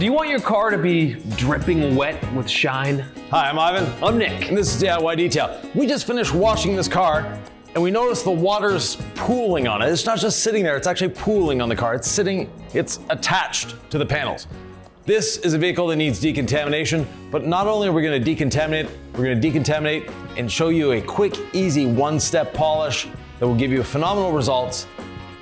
Do you want your car to be dripping wet with shine? Hi, I'm Ivan. I'm Nick. And this is DIY Detail. We just finished washing this car and we noticed the water's pooling on it. It's not just sitting there, it's actually pooling on the car. It's attached to the panels. This is a vehicle that needs decontamination, but not only are we gonna decontaminate, we're gonna decontaminate and show you a quick, easy one-step polish that will give you phenomenal results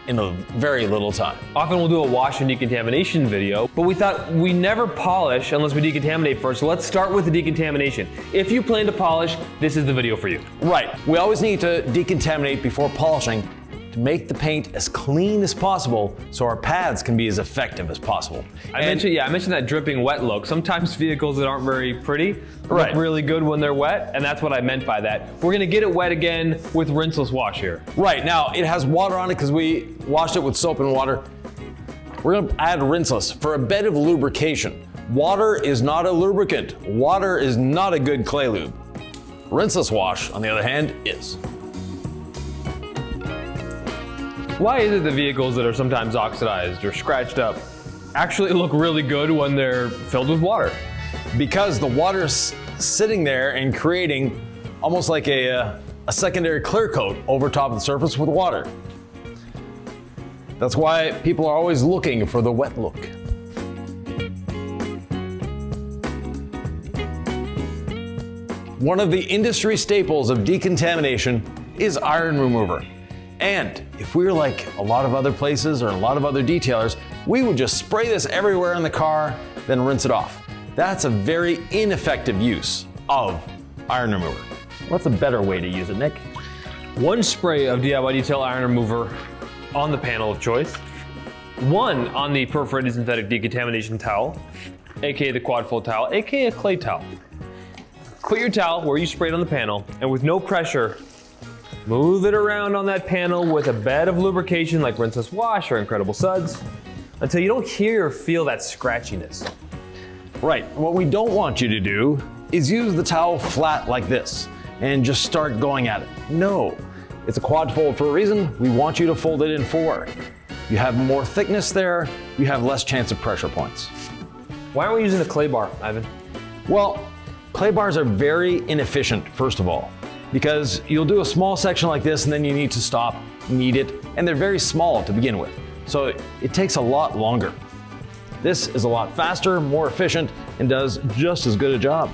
in a very little time. Often we'll do a wash and decontamination video, but we thought we never polish unless we decontaminate first, so let's start with the decontamination. If you plan to polish, this is the video for you. Right, we always need to decontaminate before polishing to make the paint as clean as possible so our pads can be as effective as possible. I mentioned that dripping wet look. Sometimes vehicles that aren't very pretty look really good when they're wet, and that's what I meant by that. We're gonna get it wet again with rinseless wash here. Right, now it has water on it because we washed it with soap and water. We're gonna add rinseless for a bit of lubrication. Water is not a lubricant. Water is not a good clay lube. Rinseless wash, on the other hand, is. Why is it the vehicles that are sometimes oxidized or scratched up actually look really good when they're filled with water? Because the water's sitting there and creating almost like a secondary clear coat over top of the surface with water. That's why people are always looking for the wet look. One of the industry staples of decontamination is iron remover. And if we were like a lot of other places or a lot of other detailers, we would just spray this everywhere in the car, then rinse it off. That's a very ineffective use of iron remover. What's a better way to use it, Nick? One spray of DIY Detail iron remover on the panel of choice. One on the perforated synthetic decontamination towel, aka the quad fold towel, aka a clay towel. Put your towel where you sprayed on the panel, and with no pressure, move it around on that panel with a bed of lubrication like rinseless wash or Incredible Suds until you don't hear or feel that scratchiness. Right, what we don't want you to do is use the towel flat like this and just start going at it. No, it's a quad fold for a reason. We want you to fold it in four. You have more thickness there, you have less chance of pressure points. Why aren't we using a clay bar, Ivan? Well, clay bars are very inefficient, first of all, because you'll do a small section like this and then you need to stop, knead it, and they're very small to begin with. So it takes a lot longer. This is a lot faster, more efficient, and does just as good a job.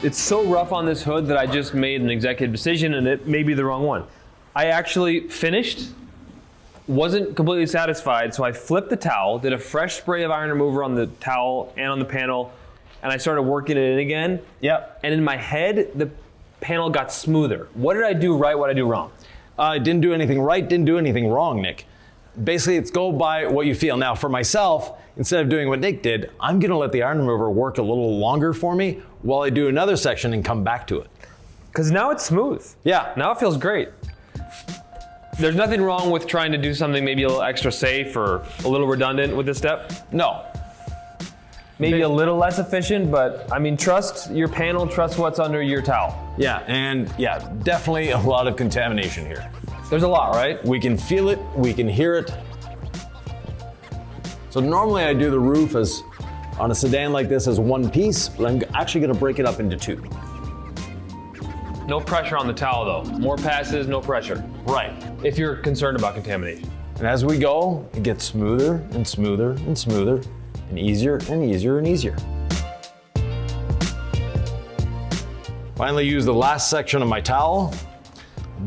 It's so rough on this hood that I just made an executive decision and it may be the wrong one. I actually finished, wasn't completely satisfied, so I flipped the towel, did a fresh spray of iron remover on the towel and on the panel, and I started working it in again. Yep. And in my head, the panel got smoother. What did I do right, what did I do wrong? Didn't do anything right, didn't do anything wrong, Nick. Basically, it's go by what you feel. Now, for myself, instead of doing what Nick did, I'm gonna let the iron remover work a little longer for me while I do another section and come back to it. Because now it's smooth. Yeah. Now it feels great. There's nothing wrong with trying to do something maybe a little extra safe or a little redundant with this step? No. Maybe a little less efficient, but I mean, trust your panel, trust what's under your towel. Yeah, and yeah, definitely a lot of contamination here. There's a lot, right? We can feel it, we can hear it. So normally I do the roof as on a sedan like this as one piece, but I'm actually gonna break it up into two. No pressure on the towel though. More passes, no pressure. Right. If you're concerned about contamination. And as we go, it gets smoother and smoother and smoother and easier and easier and easier. Finally use the last section of my towel,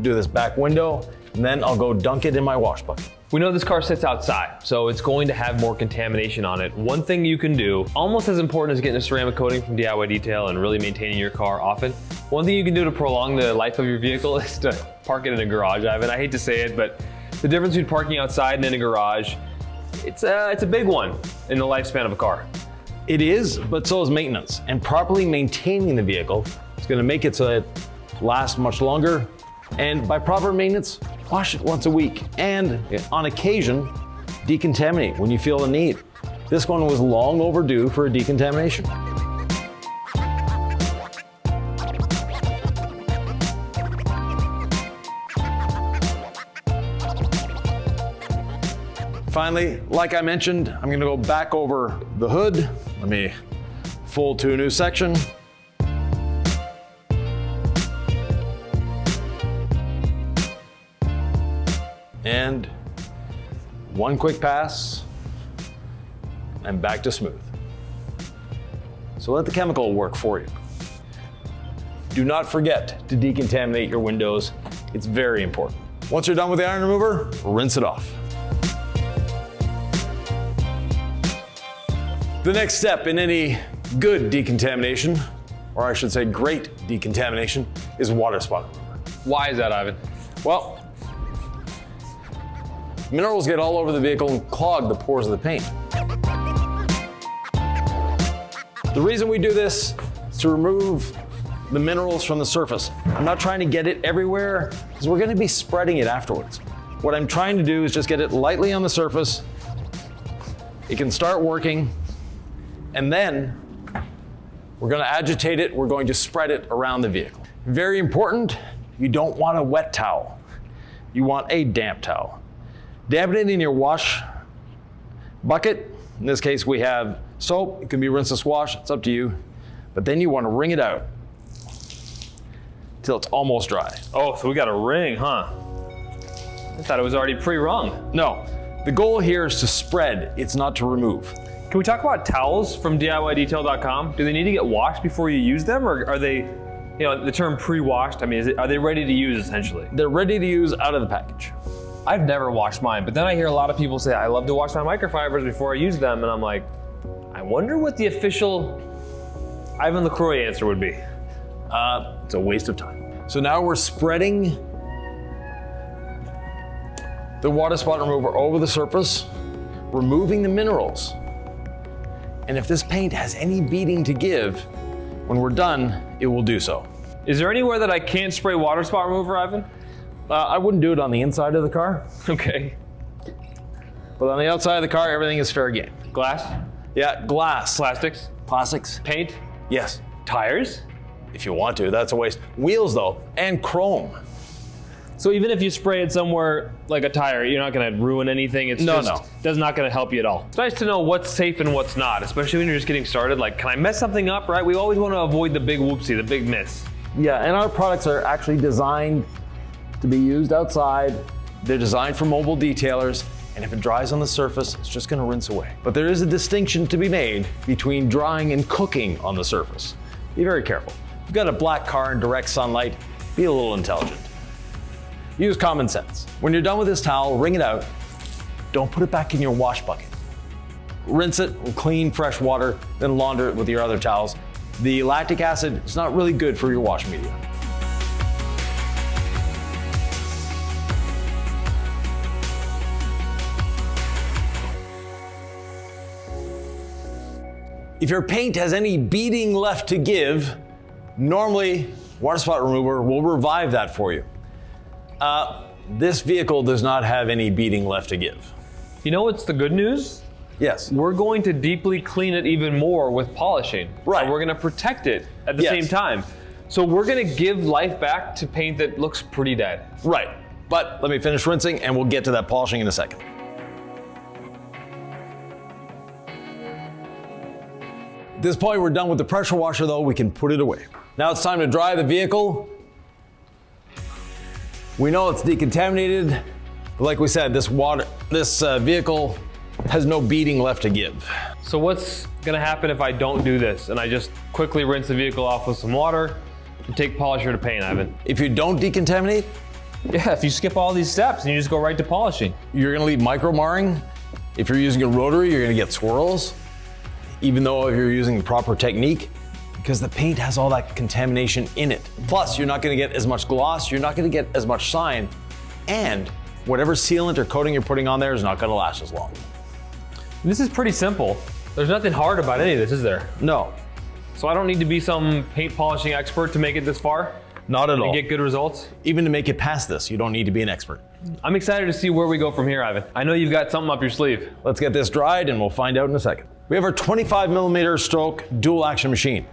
do this back window, and then I'll go dunk it in my wash bucket. We know this car sits outside, so it's going to have more contamination on it. One thing you can do, almost as important as getting a ceramic coating from DIY Detail and really maintaining your car often, one thing you can do to prolong the life of your vehicle is to park it in a garage, Ivan. I hate to say it, but the difference between parking outside and in a garage, it's a big one in the lifespan of a car. It is, but so is maintenance. And properly maintaining the vehicle is gonna make it so that it lasts much longer. And by proper maintenance, wash it once a week. And on occasion, decontaminate when you feel the need. This one was long overdue for a decontamination. Finally, like I mentioned, I'm gonna go back over the hood. Let me fold to a new section. And one quick pass, and back to smooth. So let the chemical work for you. Do not forget to decontaminate your windows. It's very important. Once you're done with the iron remover, rinse it off. The next step in any good decontamination, or I should say great decontamination, is water spot remover. Why is that, Ivan? Well, minerals get all over the vehicle and clog the pores of the paint. The reason we do this is to remove the minerals from the surface. I'm not trying to get it everywhere because we're going to be spreading it afterwards. What I'm trying to do is just get it lightly on the surface. It can start working, and then we're going to agitate it. We're going to spread it around the vehicle. Very important, you don't want a wet towel. You want a damp towel. Dampen it in your wash bucket. In this case, we have soap. It can be rinseless wash. It's up to you. But then you want to wring it out till it's almost dry. Oh, so we got a ring, huh? I thought it was already pre-wrung. No, the goal here is to spread. It's not to remove. Can we talk about towels from DIYdetail.com? Do they need to get washed before you use them, or are they, you know, the term pre-washed? I mean, are they ready to use essentially? They're ready to use out of the package. I've never washed mine, but then I hear a lot of people say, I love to wash my microfibers before I use them, and I'm like, I wonder what the official Ivan LaCroix answer would be. It's a waste of time. So now we're spreading the water spot remover over the surface, removing the minerals. And if this paint has any beating to give, when we're done, it will do so. Is there anywhere that I can't spray water spot remover, Ivan? I wouldn't do it on the inside of the car, Okay. but on the outside of the car, everything is fair game. Glass? Yeah, glass. Plastics? Plastics? Paint? Yes. Tires? If you want to, that's a waste. Wheels though, and chrome. So even if you spray it somewhere like a tire, you're not gonna ruin anything. It's No, just, no. That's not gonna help you at all. It's nice to know what's safe and what's not, especially when you're just getting started. Like, can I mess something up, right? We always wanna avoid the big whoopsie, the big miss. Yeah, and our products are actually designed to be used outside. They're designed for mobile detailers, and if it dries on the surface, it's just gonna rinse away. But there is a distinction to be made between drying and cooking on the surface. Be very careful. If you've got a black car in direct sunlight, be a little intelligent. Use common sense. When you're done with this towel, wring it out. Don't put it back in your wash bucket. Rinse it with clean, fresh water, then launder it with your other towels. The lactic acid is not really good for your wash media. If your paint has any beating left to give, normally water spot remover will revive that for you. This vehicle does not have any beating left to give. You know what's the good news? Yes. We're going to deeply clean it even more with polishing. Right. And we're gonna protect it at the Yes. same time. So we're gonna give life back to paint that looks pretty dead. Right. But let me finish rinsing and we'll get to that polishing in a second. At this point, we're done with the pressure washer though, we can put it away. Now it's time to dry the vehicle. We know it's decontaminated, but like we said, this vehicle has no beating left to give. So what's gonna happen if I don't do this and I just quickly rinse the vehicle off with some water and take polisher to paint, Ivan? If you don't decontaminate, Yeah, if you skip all these steps and you just go right to polishing. you're gonna leave micro marring. If you're using a rotary, you're gonna get swirls, even though if you're using the proper technique, because the paint has all that contamination in it. Plus, you're not gonna get as much gloss, you're not gonna get as much shine, and whatever sealant or coating you're putting on there is not gonna last as long. This is pretty simple. There's nothing hard about any of this, is there? No, So I don't need to be some paint polishing expert to make it this far not at and all. get good results. Even to make it past this, you don't need to be an expert. I'm excited to see where we go from here, Ivan. I know you've got something up your sleeve. Let's get this dried and we'll find out in a second. We have our 25mm stroke dual action machine.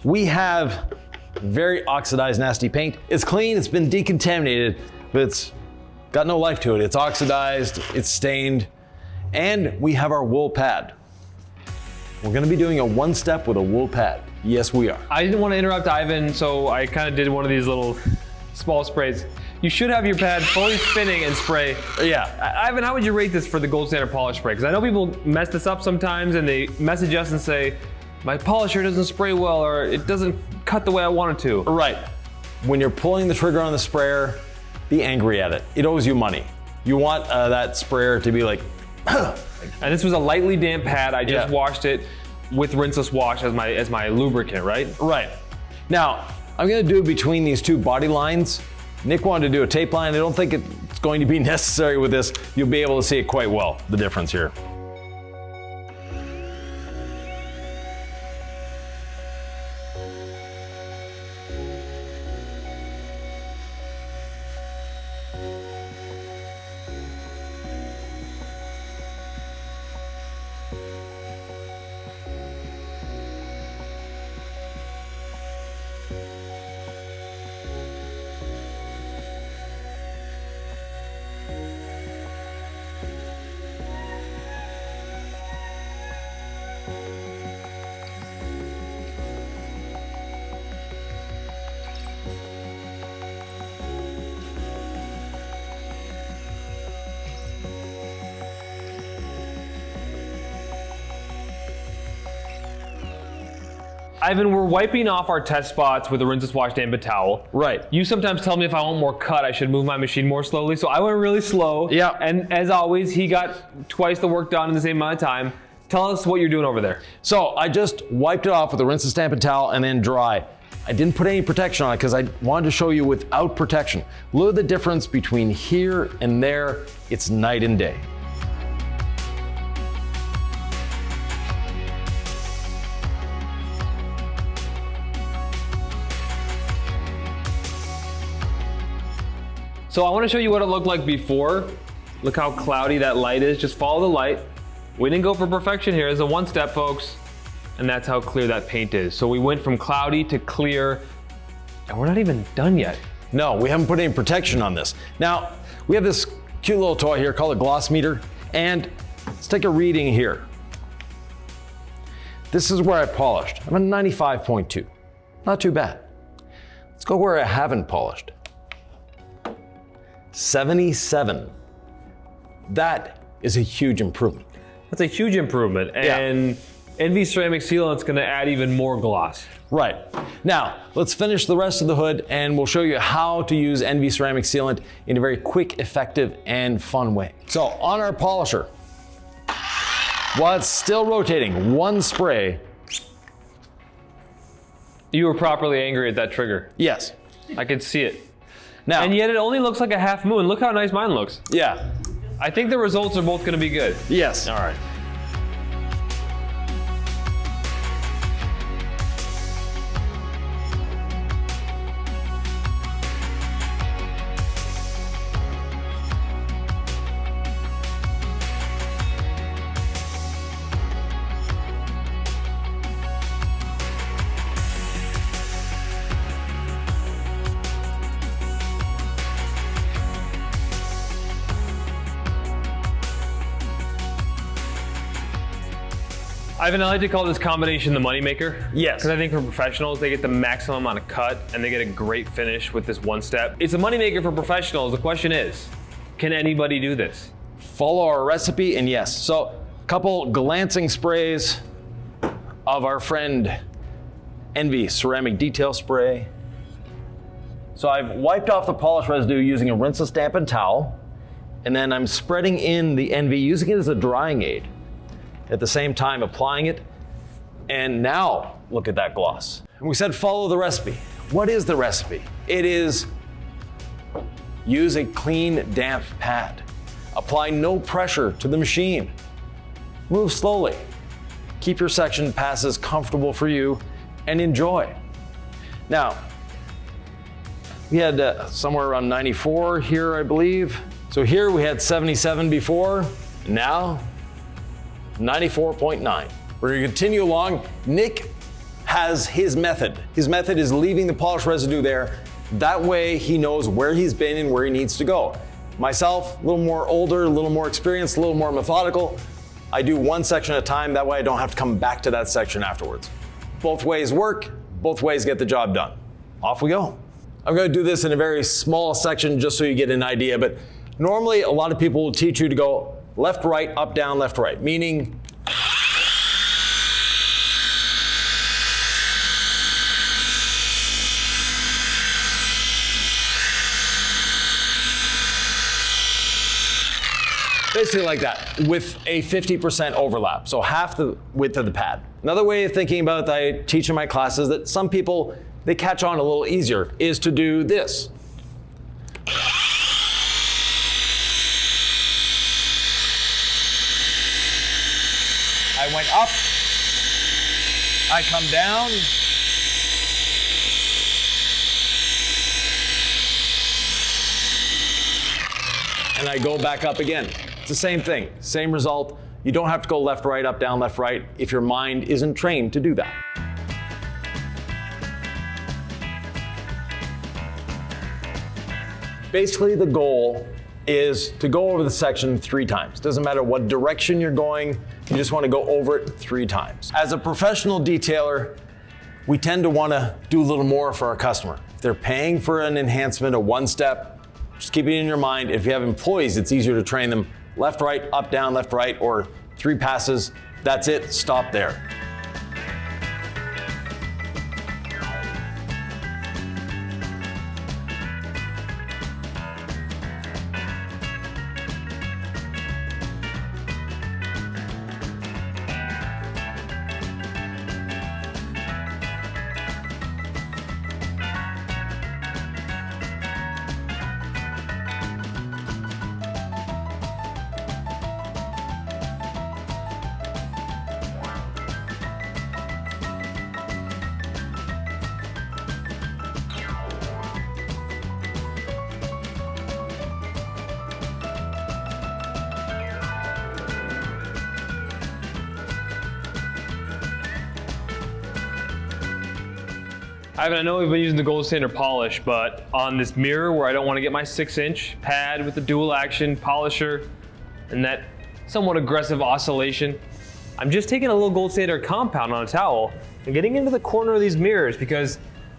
We have very oxidized, nasty paint. It's clean, it's been decontaminated, but it's got no life to it. It's oxidized, it's stained, And we have our wool pad. We're gonna be doing a one-step with a wool pad. Yes, we are. I didn't want to interrupt Ivan, so I kind of did one of these little small sprays. You should have your pad fully spinning and spray. Yeah. Ivan, how would you rate this for the gold standard polish spray? Because I know people mess this up sometimes and they message us and say, my polisher doesn't spray well or it doesn't cut the way I want it to. Right. When you're pulling the trigger on the sprayer, be angry at it. It owes you money. You want that sprayer to be like, and this was a lightly damp pad. I just washed it with rinseless wash as my lubricant, right? Right. Now, I'm gonna do it between these two body lines. Nick wanted to do a tape line. I don't think it's going to be necessary with this. You'll be able to see it quite well, the difference here. Ivan, we're wiping off our test spots with a rinseless wash damp towel. Right. You sometimes tell me if I want more cut, I should move my machine more slowly. So I went really slow. Yeah. And as always, he got twice the work done in the same amount of time. Tell us what you're doing over there. So I just wiped it off with a rinseless damp towel and then dry. I didn't put any protection on it because I wanted to show you without protection. Look at the difference between here and there. It's night and day. So I want to show you what it looked like before. Look how cloudy that light is. Just follow the light. We didn't go for perfection here. It's a one step, folks. And that's how clear that paint is. So we went from cloudy to clear, and we're not even done yet. No, we haven't put any protection on this. Now, we have this cute little toy here called a gloss meter, and let's take a reading here. This is where I polished. I'm at 95.2. Not too bad. Let's go where I haven't polished. 77. That is a huge improvement. That's a huge improvement. And NV ceramic sealant's gonna add even more gloss. Right. Now, let's finish the rest of the hood and we'll show you how to use NV ceramic sealant in a very quick, effective, and fun way. So on our polisher, while it's still rotating, one spray. You were properly angry at that trigger. Yes. I could see it. Now, And yet it only looks like a half moon. Look how nice mine looks. yeah. I think the results are both gonna be good. Yes. All right. Ivan, I like to call this combination the moneymaker. Yes. Because I think for professionals, they get the maximum amount of cut and they get a great finish with this one step. It's a moneymaker for professionals. The question is, can anybody do this? Follow our recipe and yes. So a couple glancing sprays of our friend NV ceramic detail spray. So I've wiped off the polish residue using a rinseless dampened towel, and then I'm spreading in the NV, using it as a drying aid. At the same time applying it, and now look at that gloss. And we said follow the recipe. What is the recipe? It is use a clean, damp pad. Apply no pressure to the machine. Move slowly. Keep your section passes comfortable for you and enjoy. Now, we had somewhere around 94 here, I believe. So here we had 77 before, now 94.9. We're gonna continue along. Nick has his method. His method is leaving the polish residue there. That way he knows where he's been and where he needs to go. Myself, a little more older, a little more experienced, a little more methodical. I do one section at a time, that way I don't have to come back to that section afterwards. Both ways work, both ways get the job done. Off we go. I'm going to do this in a very small section just so you get an idea, but normally a lot of people will teach you to go left, right, up, down, left, right, meaning basically like that, with a 50% overlap, so half the width of the pad. Another way of thinking about that I teach in my classes that some people, they catch on a little easier, is to do this. I went up, I come down, and I go back up again. It's the same thing, same result. You don't have to go left, right, up, down, left, right if your mind isn't trained to do that. Basically, the goal is to go over the section 3 times. Doesn't matter what direction you're going, you just want to go over it 3 times. As a professional detailer, we tend to want to do a little more for our customer. If they're paying for an enhancement, a 1-step, just keep it in your mind. If you have employees, it's easier to train them left, right, up, down, left, right, or 3 passes. That's it, stop there. Ivan, I know we've been using the gold standard polish, but on this mirror where I don't want to get my 6-inch pad with the dual action polisher and that somewhat aggressive oscillation, I'm just taking a little gold standard compound on a towel and getting into the corner of these mirrors because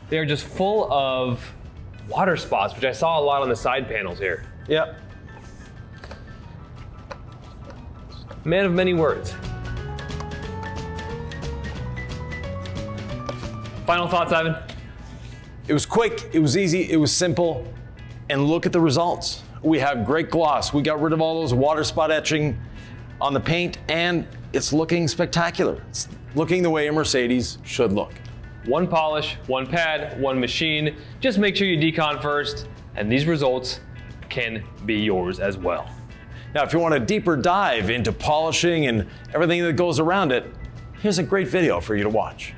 they are just full of water spots, which I saw a lot on the side panels here. Yep. Man of many words. Final thoughts, Ivan? It was quick, it was easy, it was simple, and look at the results. We have great gloss. We got rid of all those water spot etching on the paint, and it's looking spectacular. It's looking the way a Mercedes should look. 1 polish, 1 pad, 1 machine. Just make sure you decon first, and these results can be yours as well. Now, if you want a deeper dive into polishing and everything that goes around it, here's a great video for you to watch.